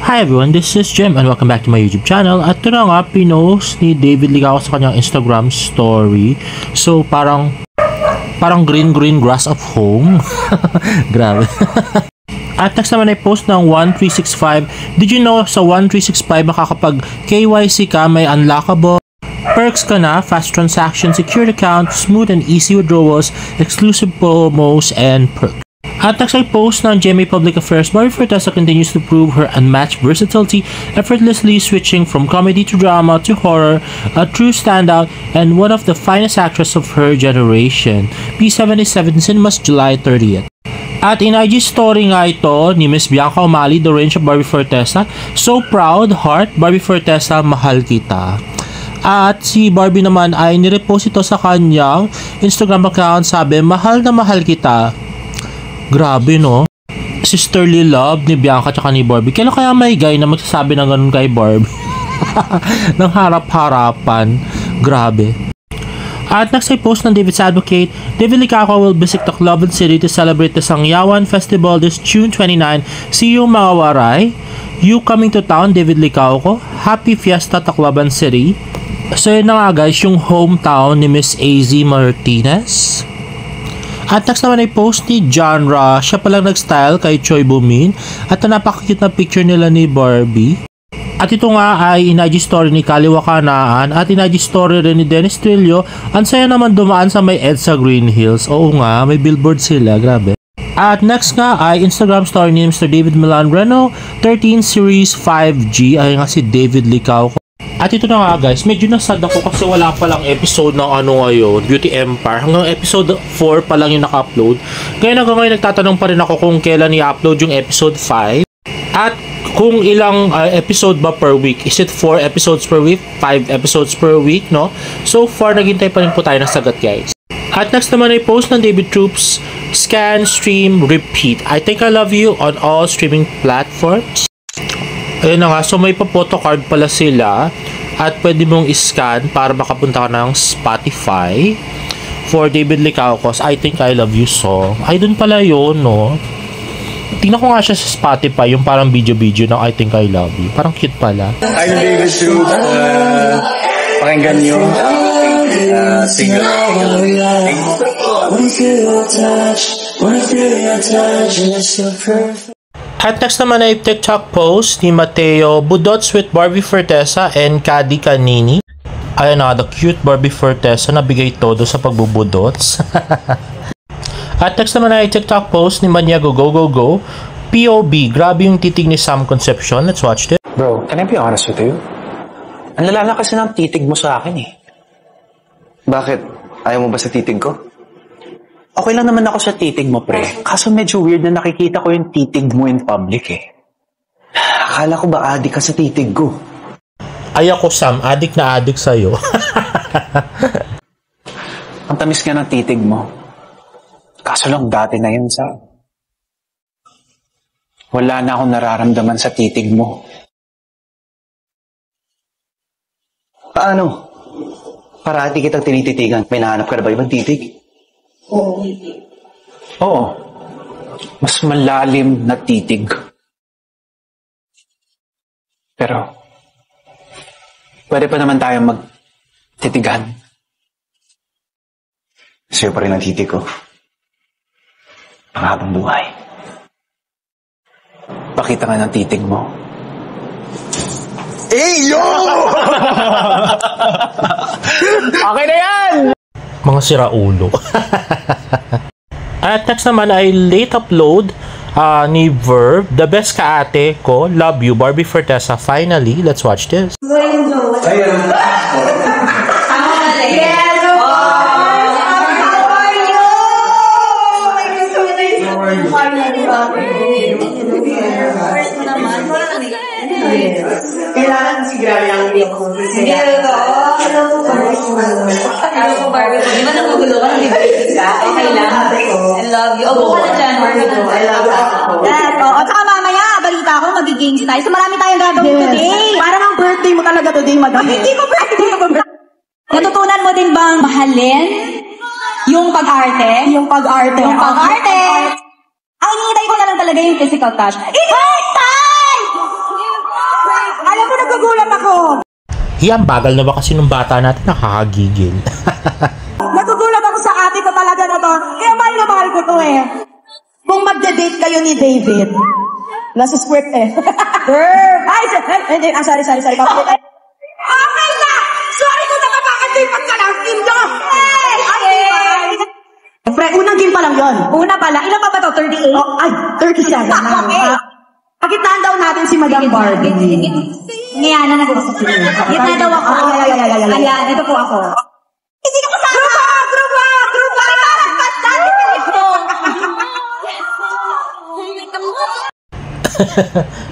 Hi everyone, this is Jim and welcome back to my YouTube channel. At ito na nga, pinost ni David Licao sa kanyang Instagram story. So parang green grass of home. Grabe. At next naman ay post ng 1365. Did you know sa 1365 makakapag KYC ka, may unlockable perks ka na, fast transaction, secured account, smooth and easy withdrawals, exclusive promos, and perks. At next ay post ng GMA Public Affairs. Barbie Fortesa continues to prove her unmatched versatility, effortlessly switching from comedy to drama to horror, a true standout and one of the finest actresses of her generation. P77 Cinemas, July 30th. At in IG story nga ito ni Miss Bianca Umali, the range of Barbie Fortesa. So proud, heart, Barbie Fortesa, mahal kita. At si Barbie naman ay nirepost ito sa kanyang Instagram account. Sabi, mahal na mahal kita. Grabe no? Sisterly love ni Bianca tsaka ni Barbie. Kailan kaya may guy na magsasabi ng ganun kay Barbie? Nang harap-harapan. Grabe. At next ay post ng David's Advocate. David Licao will visit Tacloban City to celebrate the Sangyawan Festival this June 29. See you mga waray. You coming to town, David Licao ko? Happy Fiesta Tacloban City. So yun na nga guys, yung hometown ni Miss AZ Martinez. At next naman ay post ni John Ra. Siya palang nag-style kay Choi Bumin. At napaka-cute na picture nila ni Barbie. At ito nga ay in-IG story ni Kaliwa Kanaan. At in-IG story rin ni Dennis Trillo. Ang saya naman dumaan sa may EDSA Green Hills. Oo nga, may billboard sila. Grabe. At next nga ay Instagram story ni Mr. David Milan Reno 13 Series 5G. Ay nga si David Licao. At ito na nga guys, medyo nasad ako kasi wala palang episode ng ano ngayon, Beauty Empire. Hanggang episode 4 pa lang yung naka-upload. Kaya hanggang ngayon nagtatanong pa rin ako kung kailan i-upload yung episode 5. At kung ilang episode ba per week. Is it 4 episodes per week? 5 episodes per week, no? So far, naghintay pa rin po tayo ng sagot guys. At next naman ay post ng David Troops, scan, stream, repeat. I think I love you on all streaming platforms. Ayun na nga, so may pa-photo card pala sila at pwede mong i-scan para makapunta ka ng Spotify for David Licao cause I Think I Love You song. Ay, dun pala yun, no? Tingnan ko nga siya sa Spotify, yung parang video-video ng I Think I Love You. Parang cute pala. I'm David Troops. Pakinggan nyo. Single. At next naman ay TikTok post ni Mateo Budots with Barbie Fortesa and Kadi Kanini. Ayan na, the cute Barbie Fortesa nabigay todo sa pagbubudots. At next naman ay TikTok post ni Maniago Go Go Go. POB, grabe yung titig ni Sam Concepcion. Let's watch this. Bro, can I be honest with you? Ang lalala kasi ng titig mo sa akin eh. Bakit? Ayaw mo ba sa titig ko? Okay lang naman ako sa titig mo, pre. Kaso medyo weird na nakikita ko yung titig mo in public eh. Akala ko ba adik ka sa titig ko? Ay ako Sam, adik na adik sa'yo. Ang tamis nga ng titig mo. Kaso lang dati na yun sa... Wala na akong nararamdaman sa titig mo. Paano? Parati kitang tinititigan. May nahanap ka na ba ibang titig? Oo. Mas malalim na titig. Pero, pwede pa naman tayo magtitigan. Sa'yo pa rin ang titig ko. Panghabang buhay. Pakita nga ng titig mo. Yo! Okay na yan! Mga siraulo. At next naman ay late upload ni Verb, the best kaate ko, love you, Barbie Fortesa. Finally, let's watch this. Kailangan si Grabe ang hindi ako hindi ito. Hello po, Barbie. Di ba nagugulo ka? Okay lang. I love you. Opo ka na dyan, Barbie. I love you. Yes. O, tsaka mamaya, balita ko, magiging style. So marami tayong gagawin today. Parang ang birthday mo talaga today, madam. Hindi ko birthday. Natutunan mo din bang mahalin yung pag-arte? Yung pag-arte. Yung pag-arte. Ang hinihintay ko na lang talaga yung physical touch. It's time! Yan, bagal na ba kasi nung bata natin, nakakagigil. Natutulat ako sa ate ko talaga na to. Kaya mahal na mahal ko to eh. Kung magde-date kayo ni David. Nasa script eh. Ay, sorry. Okay na! Sorry kung nakapakadipag ka lang, Kim nyo! Pre, unang game pa lang yun. Una pa lang. Ilan pa ba to? 38? Oh, ay, 37 na. Okay. Pakitaan daw natin si Madam Barbie. Ngayon na nag-uusap sila. Gitna daw ako. Ayan, ito po ako. Hindi ko kasama! Grupa!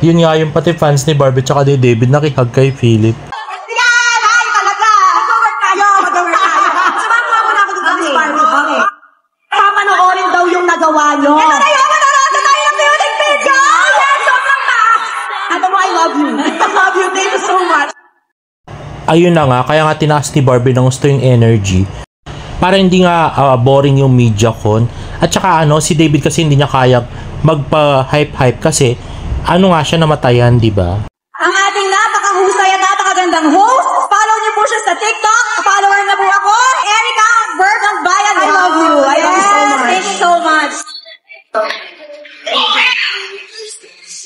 Yun nga yung pati fans ni Barbie tsaka ni David nakihag kay Philip. Yan! Ay, talaga! Mag-work tayo! Sumama mo na ako dito ni Barbie. Okay. Papanoorin daw yung nagawa nyo. Ito na yun! Manonood na tayo ng music video! Yes! Sobrang taas! Ano mo, I love you. I love you. Thank you so much. Ayun na nga, kaya nga tinaas ni Barbie ng gusto yung energy. Para hindi nga boring yung media con. At saka si David kasi hindi niya kayang magpa-hype kasi nga siya namatayan, di ba? Ang ating napakahusay at napakagandang host. Follow niyo po siya sa TikTok. Follower na po ako. Erica Bergang Bayan. I love you. I love you so much. Thank you so much.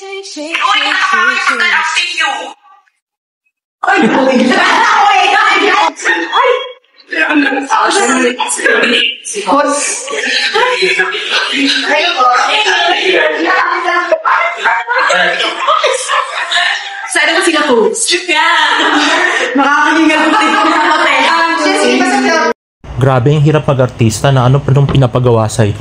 Sana ko sila po. Makakahingal ko dito sa hotel. Grabe, ang hirap mag-artista na ano pa nung pinapagawa sa'yo.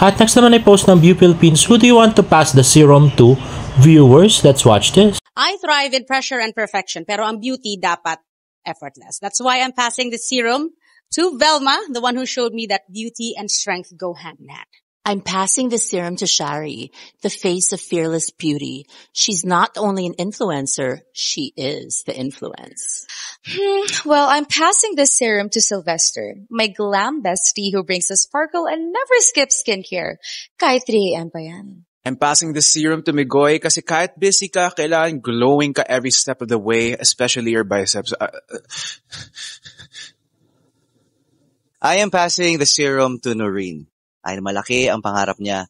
At next naman ay post ng View Philippines. Who do you want to pass the serum to? Viewers, let's watch this. I thrive in pressure and perfection, pero ang beauty dapat effortless. That's why I'm passing the serum to Velma, the one who showed me that beauty and strength go hand in hand. I'm passing the serum to Shari, the face of fearless beauty. She's not only an influencer, she is the influence. Well, I'm passing this serum to Sylvester, my glam bestie who brings us sparkle and never skips skincare. Kahit 3 AM pa yan. I'm passing the serum to Migoy kasi kahit busy ka, kailangan glowing ka every step of the way, especially your biceps. I am passing the serum to Noreen. Ay malaki ang pangarap niya.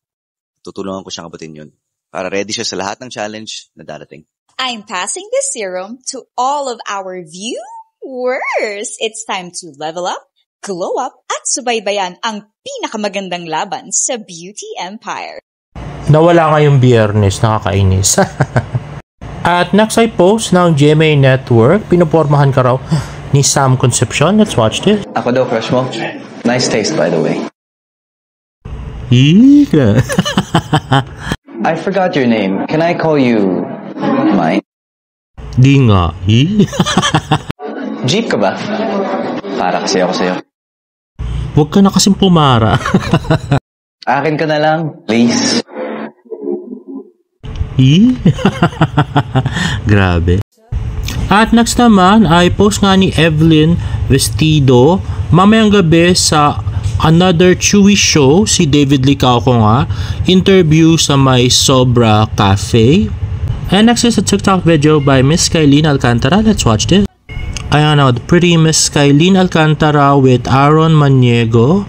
Tutulungan ko siyang abutin yun. Para ready siya sa lahat ng challenge na darating. I'm passing this serum to all of our viewers. It's time to level up, glow up, at subaybayan ang pinakamagandang laban sa Beauty Empire. Nawala nga yung Biyernes, nakakainis. At next ay post ng GMA Network. Pinupormahan ka raw ni Sam Concepcion. Let's watch this. Ako daw, crush mo. Nice taste, by the way. I forgot your name. Can I call you Mike? Di nga. Jeep ka ba? Para kasi ako sa'yo. Huwag ka na kasing pumara. Akin ka na lang, please. Grabe. At next naman ay post nga ni Evelyn Vestido mamayang gabi sa Another Chewy Show, si David Licauco nga, interview sa may Sobra Cafe. And next is a TikTok video by Miss Kylene Alcantara. Let's watch this. Ayan na, the pretty Miss Kylene Alcantara with Aaron Maniego.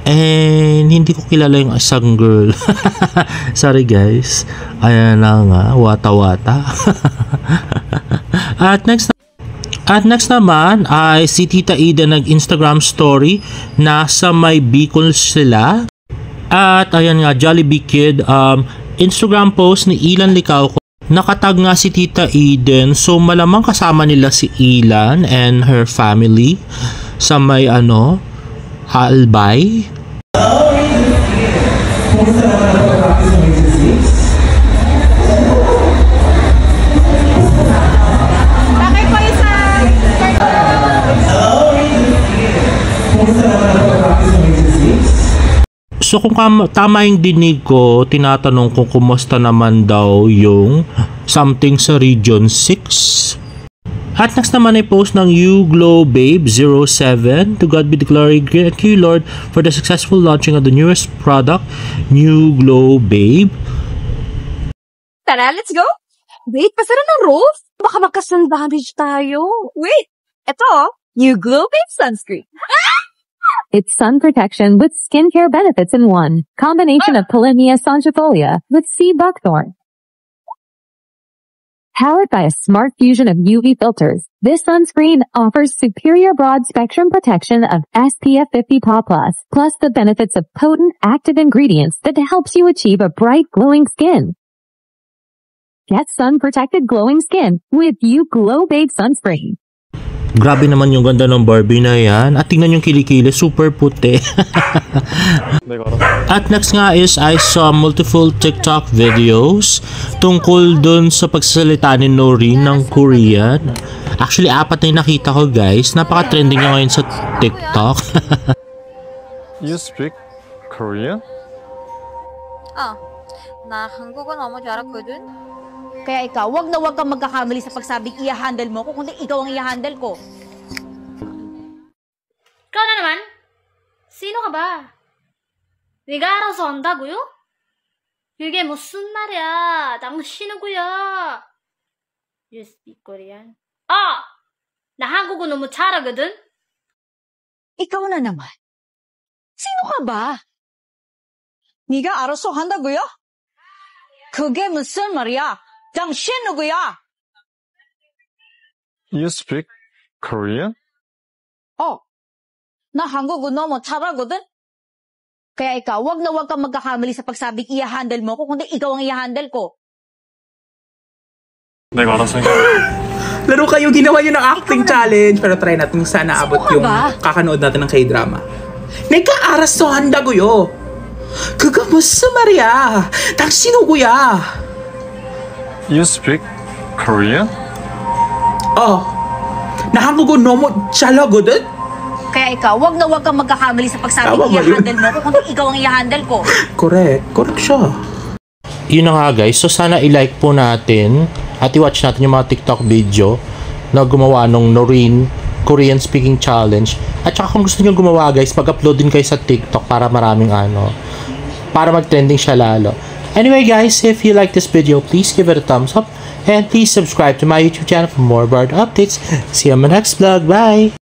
And hindi ko kilala yung isang girl. Sorry guys. Ayan na nga, wata-wata. At next naman ay si Tita Ida nag-Instagram story na sa may Bicol sila. At ayan nga, Jollibee Kid, Instagram post ni Ilan Licauco. Nakatag nga si Tita Eden, so malamang kasama nila si Ilan and her family sa may Albay. So kung tama yung dinig ko, tinatanong kung kumusta naman daw yung something sa Region 6. At next naman ay post ng You Glow Babe 07. To God be the glory, thank you Lord for the successful launching of the newest product, You Glow Babe. Tara, let's go! Wait, pasara ng roof? Baka magka-sun damage tayo. Wait, eto, You Glow Babe Sunscreen. It's sun protection with skincare benefits in one. Combination of Polymnia songifolia with sea buckthorn. Powered by a smart fusion of UV filters, this sunscreen offers superior broad-spectrum protection of SPF 50 PA+, plus the benefits of potent active ingredients that helps you achieve a bright, glowing skin. Get sun-protected glowing skin with You Glow Babe Sunscreen. Grabe naman yung ganda ng Barbie na yan. At tingnan yung kilikili, super puti. At next nga is I saw multiple TikTok videos tungkol dun sa pagsasalita ni Noreen ng Korean. Actually, 4 na yung nakita ko guys. Napaka-trending niya ngayon sa TikTok. You speak Korean? 나 한국어 너무 잘했거든. Kaya ikaw, wag na wag kang magkakamali sa pagsabing i-handle mo ko, kundi ikaw ang i-handle ko. ikaw na naman? Sino ka ba? 네가 알아서 한다고요? 그게 무슨 말이야? 당신은 누구야? You speak Korean? 나 한국어 너무 잘하거든? Ikaw na naman. Sino ka ba? 네가 알아서 한다고요? 그게 무슨 말이야? 당신 누구야? You speak Korean? 나 한국어 너무 잘하거든? Kaya ikaw, wag na wag kang magkakamali sa pagsabing i-handle mo ko, kundi ikaw ang i-handle ko. 내가 알아서 해. Laro kayo, ginawa nyo ng acting challenge. Pero try natin sana abot yung kakanood natin ng K-drama. 내가 알아서 한다고요. 그거 무슨 말이야? 당신 누구야? You speak Korean? 나 한국어 너무 잘하거든? Kaya ikaw, wag na wag kang magkakamali sa pagsabing i-handle mo ko, kundi ikaw ang i-handle ko. Correct siya. Yun na nga guys, so sana i-like po natin at i-watch natin yung mga TikTok video na gumawa nung Noreen Korean Speaking Challenge. At saka kung gusto nyo gumawa guys, mag-upload din kayo sa TikTok para maraming para mag-trending siya lalo. Anyway guys, if you like this video, please give it a thumbs up and please subscribe to my YouTube channel for more bird updates. See you on my next vlog. Bye!